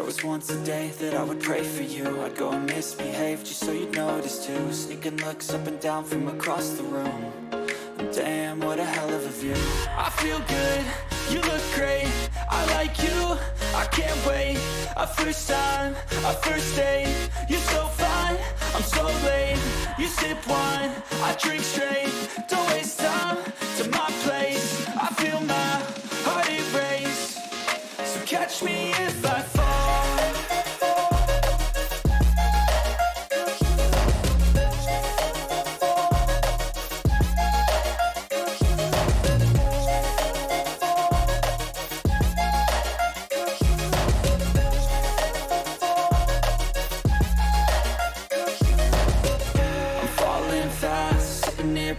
was once a day that I would pray for you. I'd go and misbehave just so you'd notice too. Sneaking looks up and down from across the room. And damn, what a hell of a view. I feel good, you look great, I like you, I can't wait. A first time, a first date, you're so fine, I'm so late. You sip wine, I drink straight, don't waste time to my place. I feel my heart erase, so catch me if I fall.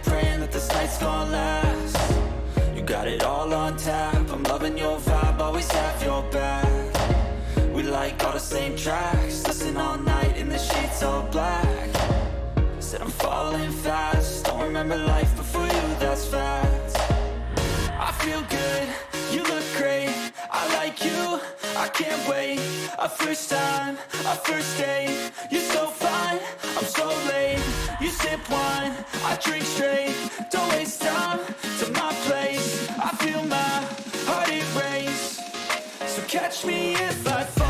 Praying that this night's gonna last. You got it all on tap, I'm loving your vibe, always have your back. We like all the same tracks, listen all night in the sheets all black. Said I'm falling fast, don't remember life before you, that's facts. I feel good, you look great, I like you, I can't wait. A first time, a first date, you're so fine, I'm so late. You sip wine, I drink straight, don't waste time to my place. I feel my heart erase, so catch me if I fall.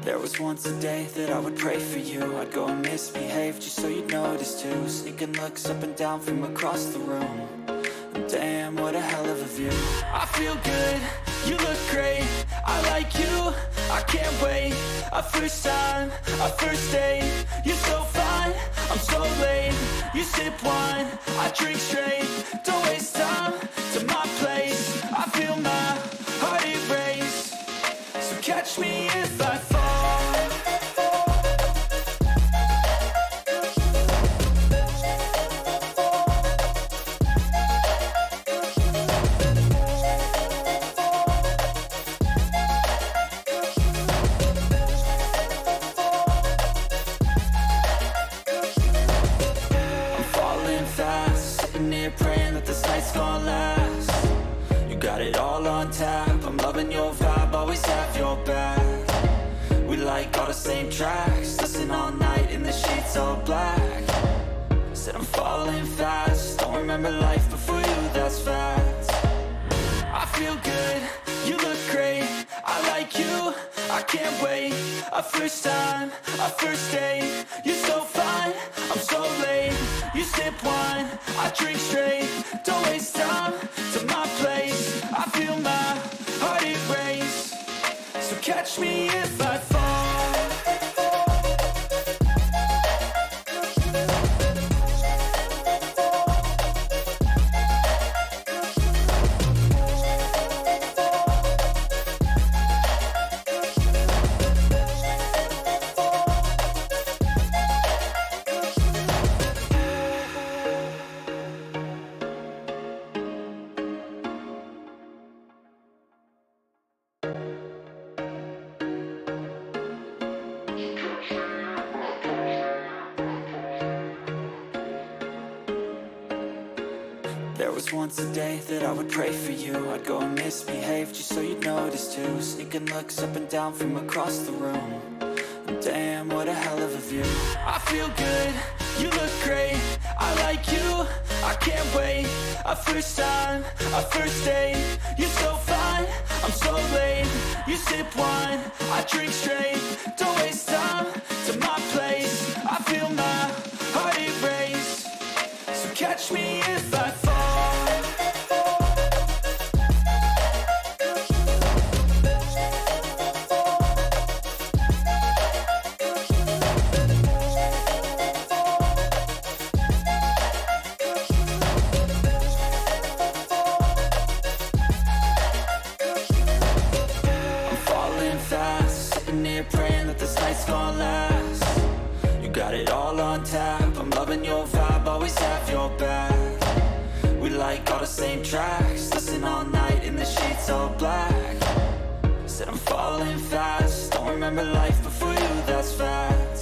There was once a day that I would pray for you. I'd go and misbehave just so you'd notice too. Sneaking looks up and down from across the room. And damn, what a hell of a view. I feel good, you look great, I like you, I can't wait. A first time, a first date, you're so fine, I'm so late. You sip wine, I drink straight, don't waste time to my place. I feel my heart erase, so catch me if I fall. Praying that this night's gonna last. You got it all on tap, I'm loving your vibe, always have your back. We like all the same tracks, listen all night in the sheets all black. Said I'm falling fast, don't remember life before you, that's facts. I feel good, you look great, I like you, I can't wait. A first time, a first date, you're so fine, I'm so late. You sip wine, I drink straight, don't waste time to my place. I feel my heart erase, so catch me if I fall. There was once a day that I would pray for you. I'd go and misbehave just so you'd notice too. Sneaking looks up and down from across the room. And damn, what a hell of a view. I feel good, you look great, I like you, I can't wait. A first time, a first date, you're so fine, I'm so late. You sip wine, I drink straight, don't waste time to my place. I feel my heart erase, so catch me if I fall. gonna last. You got it all on tap, I'm loving your vibe, always have your back. We like all the same tracks, listen all night in the sheets all black. Said I'm falling fast, don't remember life before you, that's fact.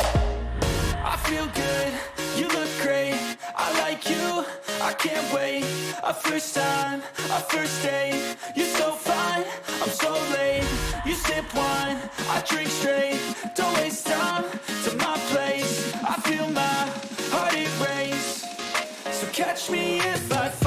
I feel good, you look great, I like you, I can't wait. A first time, a first date, you're so fine, I'm so late. You sip wine, I drink straight, don't waste time to my place. I feel my heart erase, so catch me if I fall.